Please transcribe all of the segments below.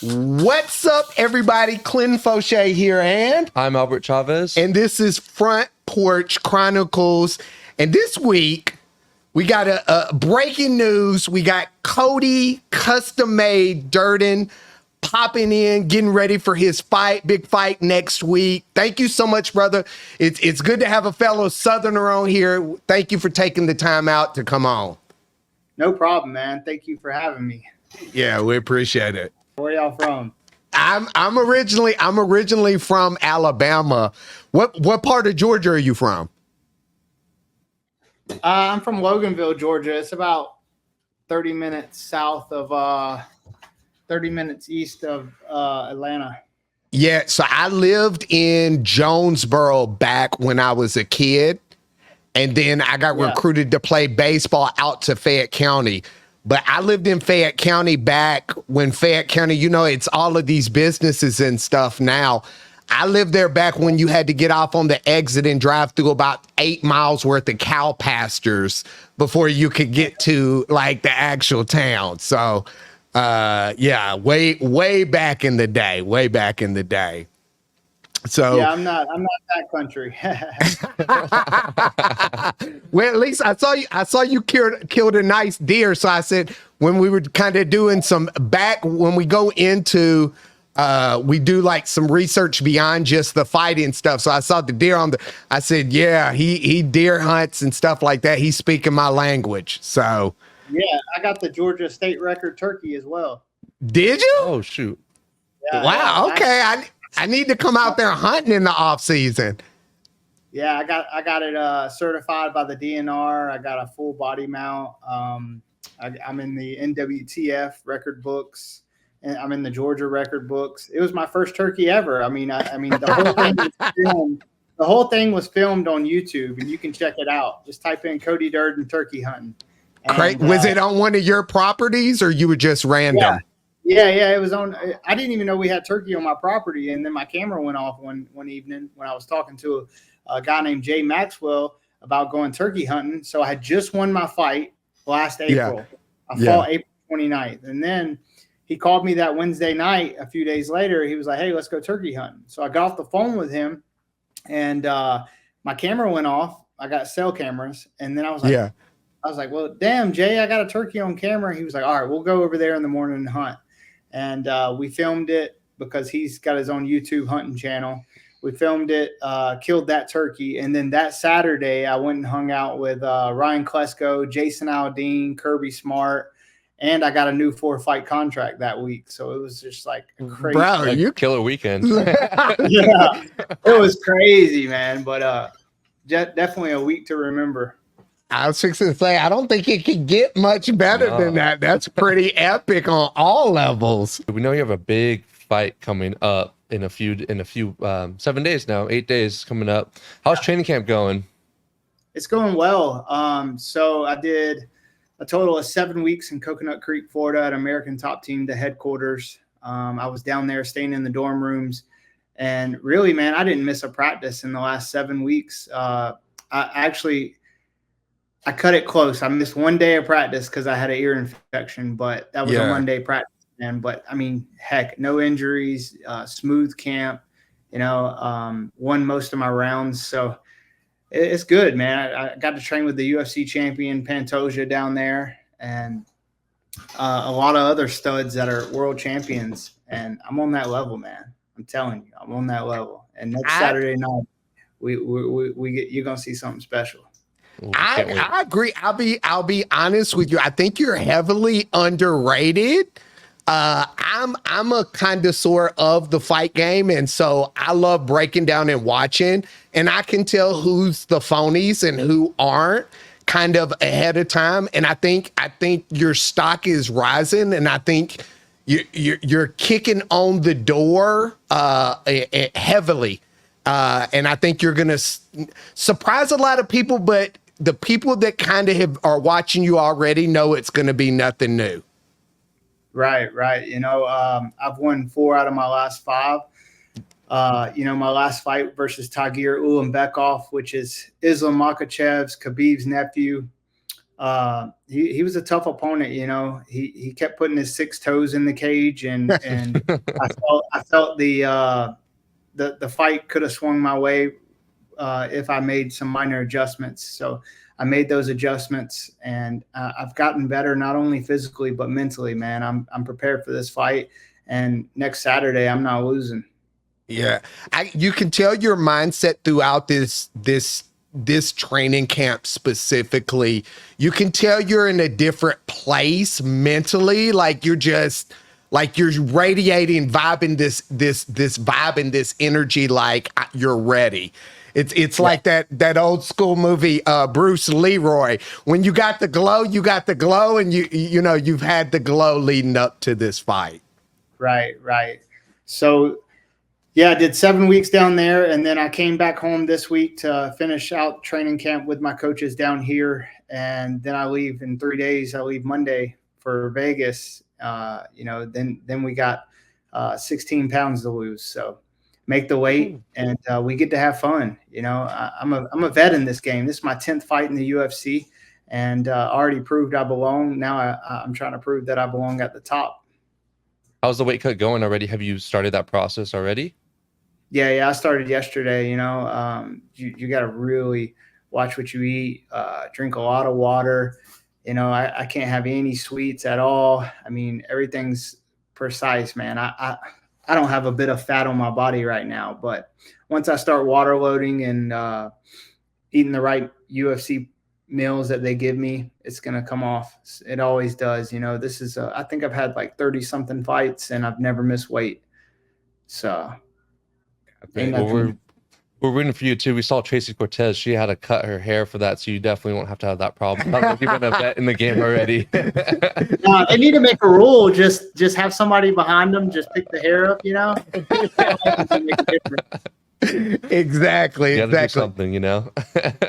What's up, everybody? Clinton Foshee here, and I'm Albert Chavez. And this is Front Porch Chronicles. And this week, we got a breaking news. We got Cody custom-made Durden popping in, getting ready for his big fight next week. Thank you so much, brother. It's good to have a fellow Southerner on here. Thank you for taking the time out to come on. No problem, man. Thank you for having me. Yeah, we appreciate it. Where y'all from? I'm originally from Alabama. What part of Georgia are you from? I'm from Loganville, Georgia. It's about 30 minutes south of 30 minutes east of Atlanta. Yeah, so I lived in Jonesboro back when I was a kid, and then I got recruited to play baseball out to Fayette County. But I lived in Fayette County back when Fayette County, it's all of these businesses and stuff now. I lived there back when you had to get off on the exit and drive through about 8 miles worth of cow pastures before you could get to like the actual town. So, yeah, way back in the day, So yeah, I'm not that country. Well, at least I saw you killed a nice deer. So I said, when we were kind of doing when we go into, we do like some research beyond just the fighting stuff. So I saw the deer I said, yeah, he deer hunts and stuff like that. He's speaking my language. So yeah, I got the Georgia state record turkey as well. Did you? Oh, shoot. Yeah, wow. Okay. I need to come out there hunting in the off season. Yeah, I got it certified by the DNR. I got a full body mount. I'm in the NWTF record books, and I'm in the Georgia record books. It was my first turkey ever. I mean, the whole thing was filmed on YouTube, and you can check it out. Just type in Cody Durden turkey hunting. Great. Was it on one of your properties, or you were just random? Yeah, it was on. I didn't even know we had turkey on my property, and then my camera went off one evening when I was talking to a guy named Jay Maxwell about going turkey hunting. So I had just won my fight last April. I fought April 29th, and then he called me that Wednesday night. A few days later, he was like, "Hey, let's go turkey hunting." So I got off the phone with him, and my camera went off. I got cell cameras, and then I was like, well, damn, Jay, I got a turkey on camera. He was like, all right, we'll go over there in the morning and hunt. And we filmed it because he's got his own YouTube hunting channel. We filmed it, killed that turkey. And then that Saturday, I went and hung out with Ryan Klesko, Jason Aldean, Kirby Smart, and I got a new 4-fight contract that week. So it was just like a crazy. Bro, you killer weekend. Yeah, it was crazy, man. But definitely a week to remember. I was fixing to say, I don't think it could get much better than that. That's pretty epic on all levels. We know you have a big fight coming up in a few 7 days now, 8 days coming up. How's training camp going? It's going well. So I did a total of 7 weeks in Coconut Creek, Florida at American Top Team, the headquarters. I was down there staying in the dorm rooms, and really, man, I didn't miss a practice in the last 7 weeks. I cut it close. I missed 1 day of practice because I had an ear infection, but that was a Monday practice, man. But I mean, heck, no injuries, smooth camp, won most of my rounds. So it's good, man. I got to train with the UFC champion Pantoja down there, and a lot of other studs that are world champions. And I'm on that level, man. I'm telling you, I'm on that level. And next Saturday night, you're going to see something special. I agree. I'll be honest with you. I think you're heavily underrated. I'm a connoisseur of the fight game, and so I love breaking down and watching, and I can tell who's the phonies and who aren't kind of ahead of time. And I think your stock is rising, and I think you're kicking on the door heavily. And I think you're going to surprise a lot of people, but the people that kind of are watching you already know it's going to be nothing new. Right. I've won 4 out of my last 5. My last fight versus Tagir Ulanbekov, which is Islam Makhachev's Khabib's nephew. he was a tough opponent. You know, he kept putting his 6 toes in the cage, and I felt the fight could have swung my way if I made some minor adjustments. So I made those adjustments, and I've gotten better, not only physically, but mentally, man. I'm prepared for this fight, and next Saturday I'm not losing. Yeah. You can tell your mindset throughout this training camp specifically. You can tell you're in a different place mentally. Like you're radiating, vibing this vibe and this energy, like you're ready. It's like that old school movie, Bruce Leroy. When you got the glow, and you know you've had the glow leading up to this fight. Right. So yeah, I did 7 weeks down there, and then I came back home this week to finish out training camp with my coaches down here, and then I leave in 3 days. I leave Monday for Vegas. You know, then we got 16 pounds to lose. So make the weight, and we get to have fun. You know, I'm a vet in this game. This is my 10th fight in the UFC, and already proved I belong. Now I'm trying to prove that I belong at the top. How's the weight cut going already? Have you started that process already? Yeah, I started yesterday. You know, you got to really watch what you eat, drink a lot of water. You know, I can't have any sweets at all. I mean, everything's precise, man. I don't have a bit of fat on my body right now, but once I start water loading and eating the right UFC meals that they give me, it's going to come off. It always does. You know, this is, I think I've had like 30 something fights and I've never missed weight. So. Okay. Well, we're rooting for you too. We saw Tracy Cortez. She had to cut her hair for that, so you definitely won't have to have that problem. You've been a vet in the game already. They need to make a rule. Just have somebody behind them. Just pick the hair up. You know. Exactly. Do something, you know.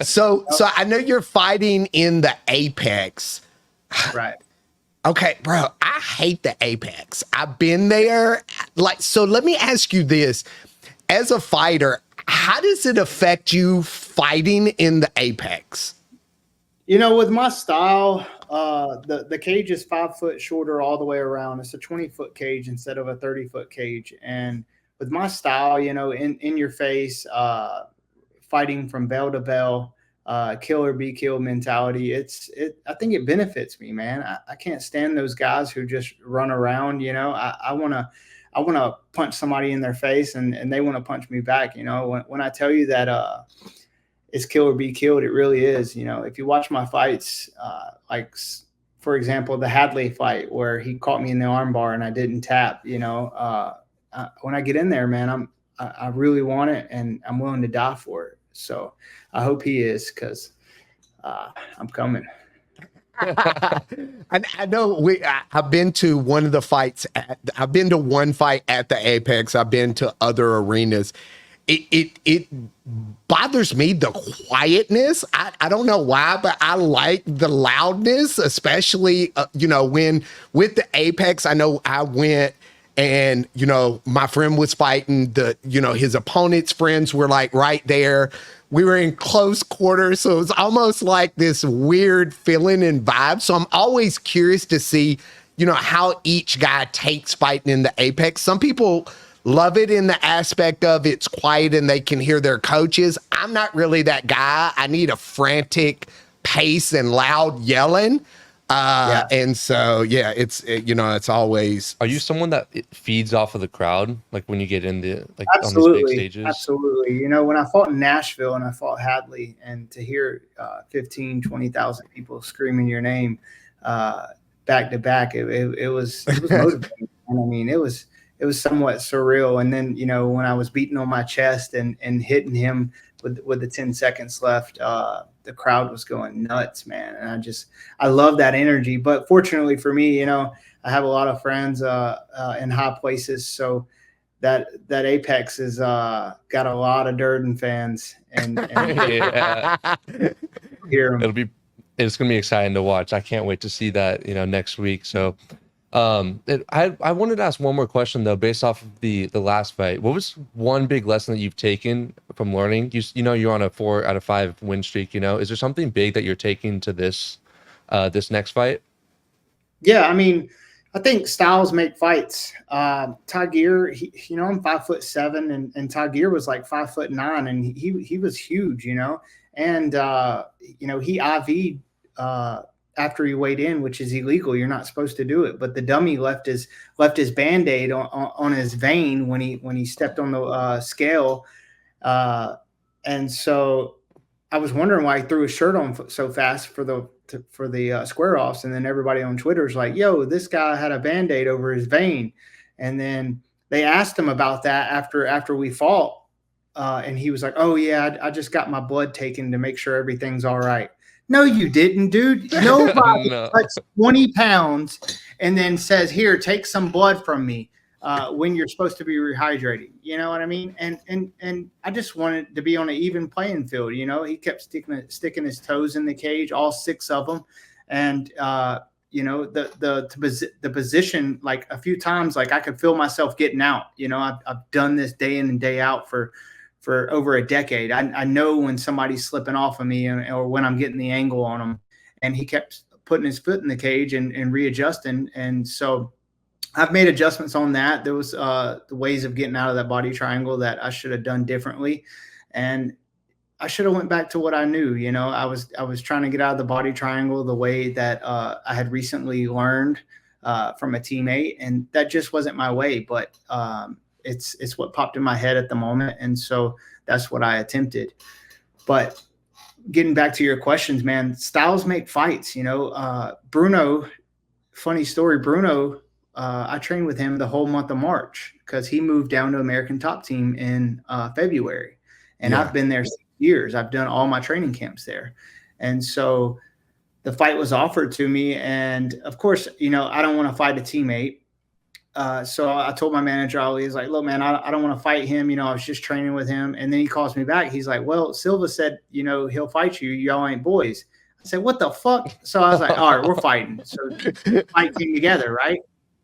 So I know you're fighting in the Apex. Right. Okay, bro. I hate the Apex. I've been there. So let me ask you this. As a fighter, how does it affect you fighting in the Apex? You know, with my style, the cage is 5 foot shorter all the way around. It's a 20-foot cage instead of a 30-foot cage. And with my style, you know, in your face, fighting from bell to bell, kill or be killed mentality. I think it benefits me, man. I can't stand those guys who just run around. You know, I want to punch somebody in their face and they want to punch me back. You know, when I tell you that it's kill or be killed, it really is. You know, if you watch my fights, like for example, the Hadley fight where he caught me in the armbar and I didn't tap, you know, when I get in there, man, I really want it and I'm willing to die for it. So I hope he is, because I'm coming. I know I've been to one of the fights. I've been to one fight at the Apex. I've been to other arenas. It bothers me, the quietness. I don't know why, but I like the loudness, especially, you know, when with the Apex, I know I went and, you know, my friend was fighting his opponent's friends were like right there. We were in close quarters. So it was almost like this weird feeling and vibe. So I'm always curious to see, you know, how each guy takes fighting in the Apex. Some people love it in the aspect of it's quiet and they can hear their coaches. I'm not really that guy. I need a frantic pace and loud yelling. And so, yeah, it's always. Are you someone that feeds off of the crowd? Like when you get in Absolutely, on these big stages? Absolutely. You know, when I fought in Nashville and I fought Hadley, and to hear 15, 20,000 people screaming your name back to back, it was motivating. And I mean, it was somewhat surreal. And then, you know, when I was beating on my chest and hitting him with the 10 seconds left, the crowd was going nuts, man. And I love that energy. But fortunately for me, you know, I have a lot of friends in high places. So that Apex has got a lot of Durden fans and yeah. hear them. It's going to be exciting to watch. I can't wait to see that, you know, next week. So I wanted to ask one more question though, based off of the last fight. What was one big lesson that you've taken from learning? You know, you're on a 4 out of 5 win streak, you know, is there something big that you're taking to this this next fight? Yeah, I mean, I think styles make fights. Tagir, I'm 5'7", and Tagir was like 5'9", and he was huge, and he IV'd after he weighed in, which is illegal. You're not supposed to do it, but the dummy left his Band-Aid on his vein when he stepped on the scale, and so I was wondering why he threw his shirt on so fast for the square offs. And then everybody on Twitter is like, yo, this guy had a Band-Aid over his vein. And then they asked him about that after we fought. And he was like, oh yeah, I just got my blood taken to make sure everything's all right. No, you didn't, dude. Nobody touched 20 pounds and then says, here, take some blood from me. When you're supposed to be rehydrating, you know what I mean? And I just wanted to be on an even playing field. He kept sticking his toes in the cage, all 6 of them. And, the position, like a few times, like I could feel myself getting out. I've done this day in and day out for over a decade. I know when somebody's slipping off of me or when I'm getting the angle on them. And he kept putting his foot in the cage and readjusting. And so I've made adjustments on that. There was the ways of getting out of that body triangle that I should have done differently. And I should have went back to what I knew. I was trying to get out of the body triangle the way that I had recently learned from a teammate. And that just wasn't my way, but it's what popped in my head at the moment. And so that's what I attempted. But getting back to your questions, man, styles make fights. Bruno, funny story, Bruno, I trained with him the whole month of March because he moved down to American Top Team in February. And I've been there 6 years. I've done all my training camps there. And so the fight was offered to me. And of course, I don't want to fight a teammate. So I told my manager, Ali, he's like, look, man, I don't want to fight him. I was just training with him. And then he calls me back. He's like, well, Silva said, he'll fight you. Y'all ain't boys. I said, what the fuck? So I was like, all right, we're fighting. So fight came together, right?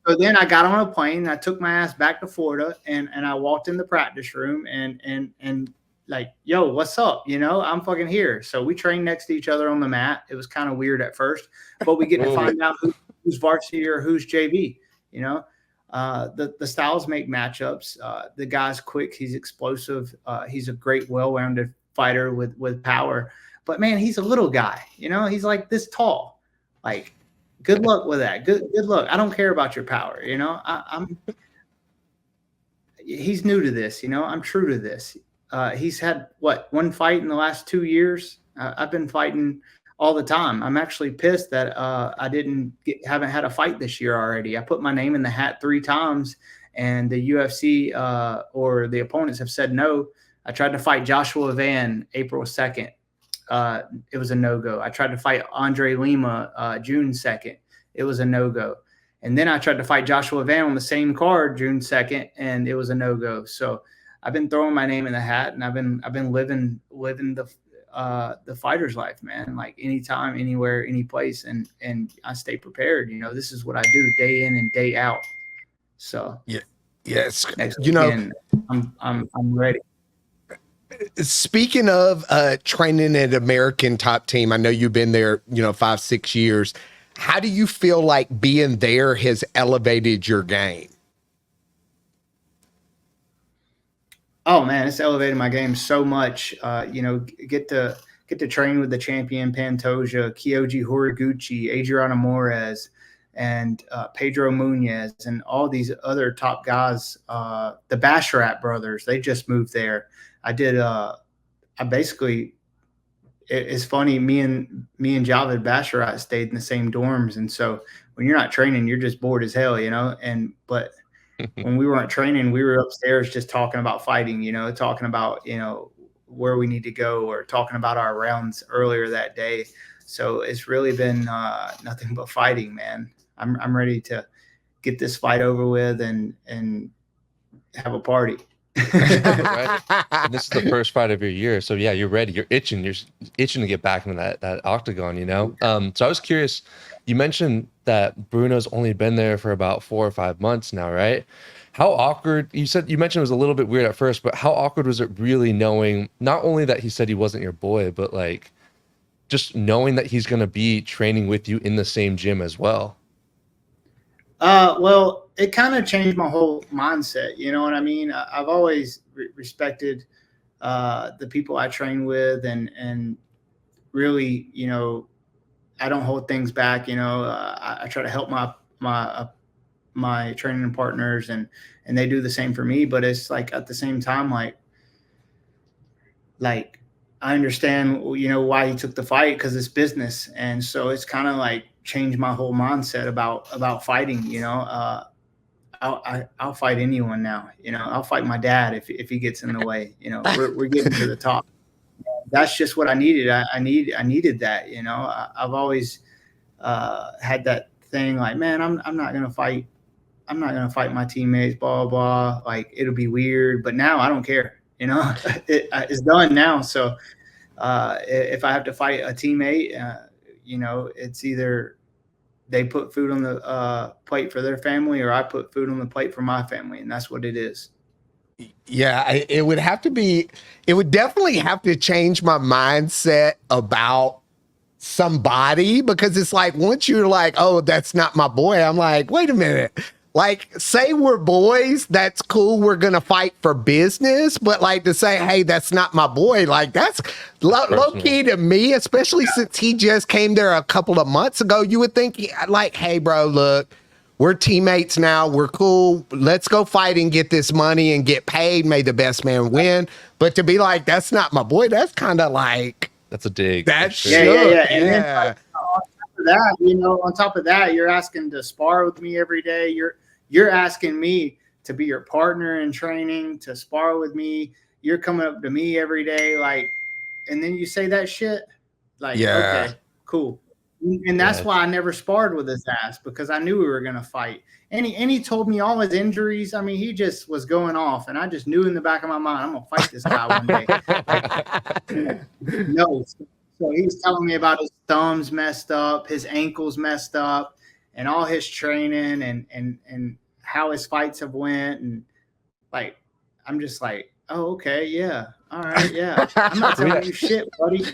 So then I got on a plane and I took my ass back to Florida and I walked in the practice room and like, yo, what's up? I'm fucking here. So we trained next to each other on the mat. It was kind of weird at first, but we get to find out who's varsity or who's JV. The styles make matchups. The guy's quick. He's explosive. He's a great, well-rounded fighter with power. But man, he's a little guy. He's like this tall. Like, good luck with that. Good luck. I don't care about your power. He's new to this. I'm true to this. He's had one fight in the last 2 years. I've been fighting all the time. I'm actually pissed that I haven't had a fight this year already. I put my name in the hat 3 times, and the UFC or the opponents have said no. I tried to fight Joshua Van April 2nd. It was a no-go. I tried to fight Andre Lima June 2nd. It was a no-go. And then I tried to fight Joshua Van on the same card June 2nd, and it was a no-go. So I've been throwing my name in the hat, and I've been living the fighter's life, man. Like anytime, anywhere, any place, and I stay prepared. This is what I do day in and day out. So yes, I'm ready. Speaking of training at American Top Team, I know you've been there, 5-6 years. How do you feel like being there has elevated your game? Oh man, it's elevated my game so much. Get to train with the champion Pantoja, Kyoji Horiguchi, Adriano Moraes, and Pedro Munez, and all these other top guys. The Bashat brothers, they just moved there. It's funny. Me and Javid Basharat stayed in the same dorms, and so when you're not training, you're just bored as hell, But when we weren't training, we were upstairs just talking about fighting, talking about where we need to go, or talking about our rounds earlier that day. So it's really been nothing but fighting, man. I'm ready to get this fight over with and have a party. Right. And this is the first fight of your year, so yeah, you're ready. You're itching to get back into that octagon. So I was curious. You mentioned that Bruno's only been there for about 4 or 5 months now, right? How awkward? You mentioned it was a little bit weird at first, but how awkward was it really knowing not only that he said he wasn't your boy, but like just knowing that he's going to be training with you in the same gym as well? Well, it kind of changed my whole mindset. You know what I mean? I've always respected the people I train with, and really, you know, I don't hold things back. You know, I try to help my training partners, and they do the same for me. But it's like at the same time, like I understand, you know, why he took the fight, because it's business, and so it's kind of like changed my whole mindset about fighting. You know, I'll fight anyone now. You know, I'll fight my dad if he gets in the way. You know, we're getting to the top. That's just what I needed. I needed that. You know, I've always had that thing like, man, I'm not gonna fight. I'm not gonna fight my teammates. Blah blah. Like, it'll be weird. But now I don't care. You know, it's done now. So if I have to fight a teammate, you know, it's either they put food on the plate for their family, or I put food on the plate for my family, and that's what it is. Yeah, it would have to be, it would definitely have to change my mindset about somebody, because it's like, once you're like, oh, that's not my boy, I'm like, wait a minute. Like, say we're boys, that's cool. We're going to fight for business. But like, to say, hey, that's not my boy, like, that's low key to me, especially since he just came there a couple of months ago. You would think, like, hey, bro, look, we're teammates now. We're cool. Let's go fight and get this money and get paid. May the best man win. But to be like, that's not my boy, that's kind of like, That's a dig. that's Yeah. And yeah. then, like, on top of that, you know, on top of that, you're asking to spar with me every day. You're asking me to be your partner in training, to spar with me. You're coming up to me every day, like, and then you say that shit, like, Yeah. okay, cool. And that's why I never sparred with his ass, because I knew we were gonna fight. And he told me all his injuries. I mean, he just was going off, and I just knew in the back of my mind, I'm gonna fight this guy one day. Like, no. So he's telling me about his thumbs messed up, his ankles messed up, and all his training, and how his fights have went, and like, I'm just like, oh, okay, yeah, all right, yeah. I'm not telling you shit, buddy.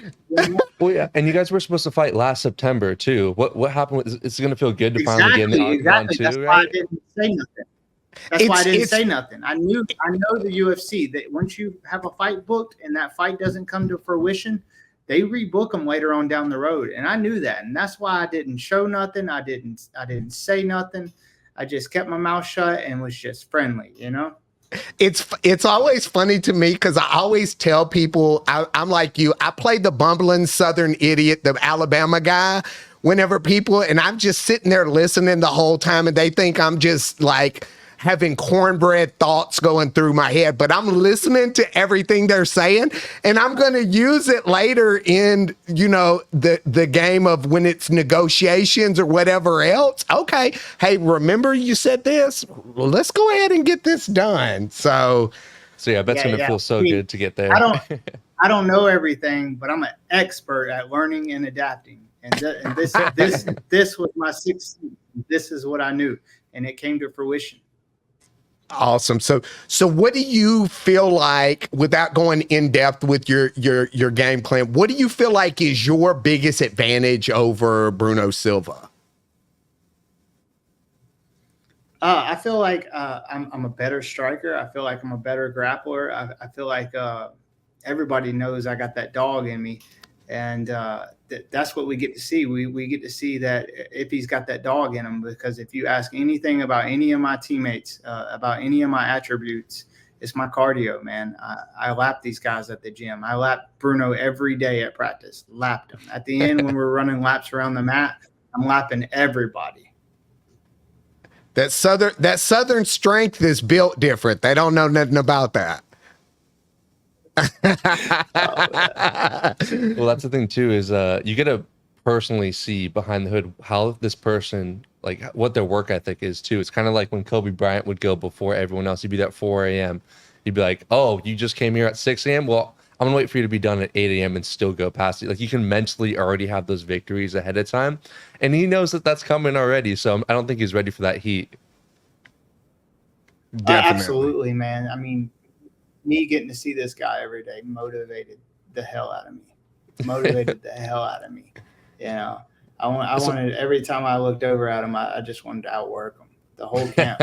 Well, yeah, and you guys were supposed to fight last September too. What happened? It's going to feel good to finally get in the octagon too, That's right? why I didn't say nothing. That's why I didn't say nothing. I know the UFC, that once you have a fight booked and that fight doesn't come to fruition, they rebook them later on down the road. And I knew that. And that's why I didn't show nothing. I didn't say nothing. I just kept my mouth shut and was just friendly, you know? It's always funny to me, because I always tell people, I'm like you, I play the bumbling Southern idiot, the Alabama guy, whenever people, and I'm just sitting there listening the whole time, and they think I'm just like having cornbread thoughts going through my head, but I'm listening to everything they're saying, and I'm going to use it later in, you know, the game of when it's negotiations or whatever else. Okay, hey, remember you said this? Well, let's go ahead and get this done. So yeah, I bet it's going to feel so good to get there. I don't know everything, but I'm an expert at learning and adapting. And this was my sixth. This is what I knew, and it came to fruition. Awesome. So what do you feel like, without going in depth with your game plan, what do you feel like is your biggest advantage over Bruno Silva? I feel like I'm a better striker. I feel like I'm a better grappler. I feel like everybody knows I got that dog in me, and that's what we get to see. We get to see that if he's got that dog in him, because if you ask anything about any of my teammates, about any of my attributes, it's my cardio, man. I lap these guys at the gym. I lap Bruno every day at practice, lapped him. At the end, when we're running laps around the mat, I'm lapping everybody. That southern strength is built different. They don't know nothing about that. Well, that's the thing too, is you get to personally see behind the hood how this person, like, what their work ethic is too. It's kind of like when Kobe Bryant would go before everyone else. He'd be there at 4 a.m. He'd be like, oh, you just came here at 6 a.m. Well, I'm gonna wait for you to be done at 8 a.m. and still go past it. Like, you can mentally already have those victories ahead of time, and he knows that that's coming already. So I don't think he's ready for that heat. Absolutely, man. I mean, me getting to see this guy every day motivated the hell out of me. motivated the hell out of me. You know, I wanted every time I looked over at him, I just wanted to outwork him the whole camp.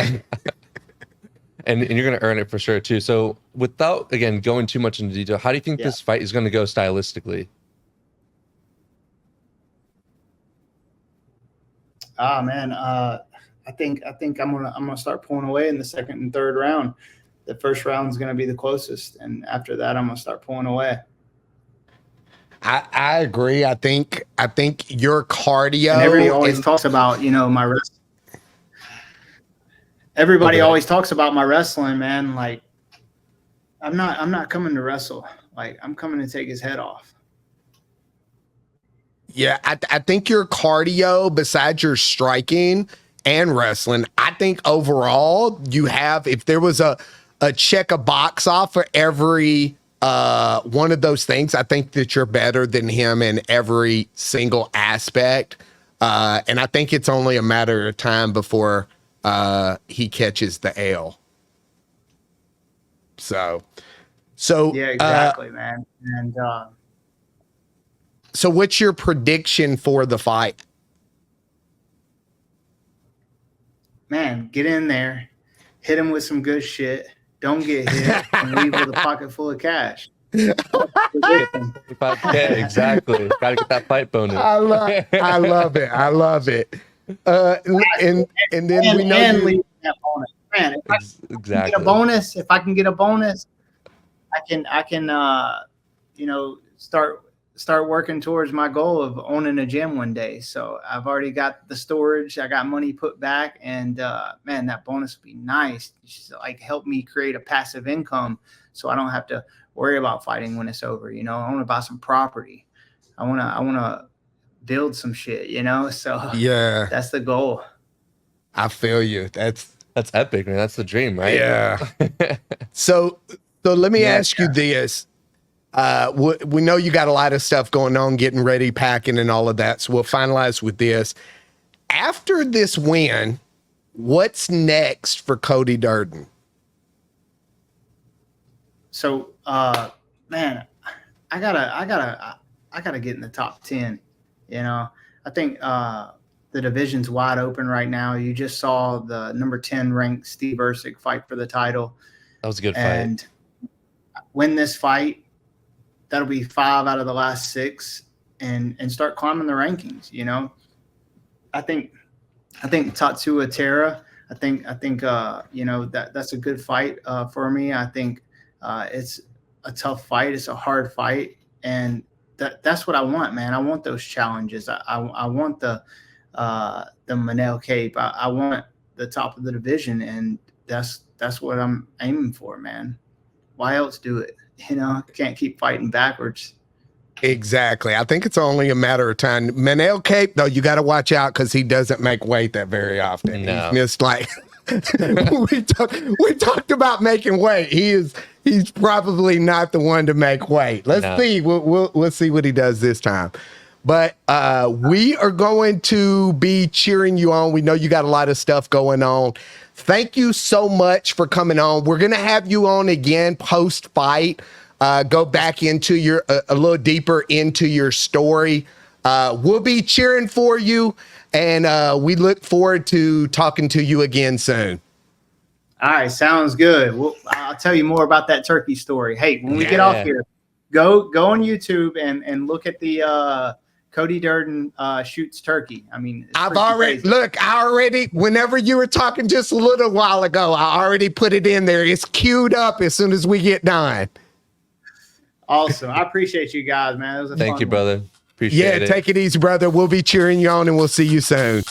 And you're going to earn it for sure too. So without, again, going too much into detail, how do you think this fight is going to go stylistically? Man, I think I'm gonna start pulling away in the second and third round. The first round is gonna be the closest, and after that, I'm gonna start pulling away. I agree. I think your cardio. And everybody always talks about, you know, my wrestling. Everybody always talks about my wrestling, man. Like, I'm not coming to wrestle. Like, I'm coming to take his head off. Yeah, I think your cardio, besides your striking and wrestling, I think overall you have, if there was a check a box off for every one of those things, I think that you're better than him in every single aspect. And I think it's only a matter of time before he catches the L. So yeah, exactly, man. And so what's your prediction for the fight? Man, get in there, hit him with some good shit. Don't get hit, and leave with a pocket full of cash. $5K, exactly. Got to get that fight bonus. I love it. I love it. And then we know leave that bonus. Man, if I can get a bonus, I can you know, start working towards my goal of owning a gym one day. So I've already got the storage. I got money put back, and man, that bonus would be nice. It's just like help me create a passive income, so I don't have to worry about fighting when it's over. You know, I want to buy some property. I want to build some shit. You know, so yeah, that's the goal. I feel you. That's epic, man. That's the dream, right? Yeah. So let me ask you this. We know you got a lot of stuff going on, getting ready, packing, and all of that. So we'll finalize with this. After this win, what's next for Cody Durden? So, man, I gotta get in the top 10. You know, I think the division's wide open right now. You just saw the number 10 ranked Steve Erceg fight for the title. That was a good fight. And win this fight, that'll be 5 out of the last 6, and start climbing the rankings. You know, I think Tatsua Terra. I think you know, that's a good fight for me. I think it's a tough fight. It's a hard fight, and that's what I want, man. I want those challenges. I want the Manel Cape. I want the top of the division, and that's what I'm aiming for, man. Why else do it? You know, can't keep fighting backwards. Exactly. I think it's only a matter of time. Manel Cape, though, you got to watch out because he doesn't make weight that very often. No. He's missed like we talked about making weight. He's probably not the one to make weight. Let's see. We'll see what he does this time. But we are going to be cheering you on. We know you got a lot of stuff going on. Thank you so much for coming on. We're going to have you on again post-fight. Go back into a little deeper into your story. We'll be cheering for you, and we look forward to talking to you again soon. All right, sounds good. Well, I'll tell you more about that turkey story. Hey, when we get off here, go on YouTube and look at the Cody Durden shoots turkey. I mean, I already, whenever you were talking just a little while ago, I already put it in there. It's queued up as soon as we get done. Awesome. I appreciate you guys, man. It was a Thank fun you, one. brother. Appreciate it. Yeah, take it easy, brother. We'll be cheering you on, and we'll see you soon.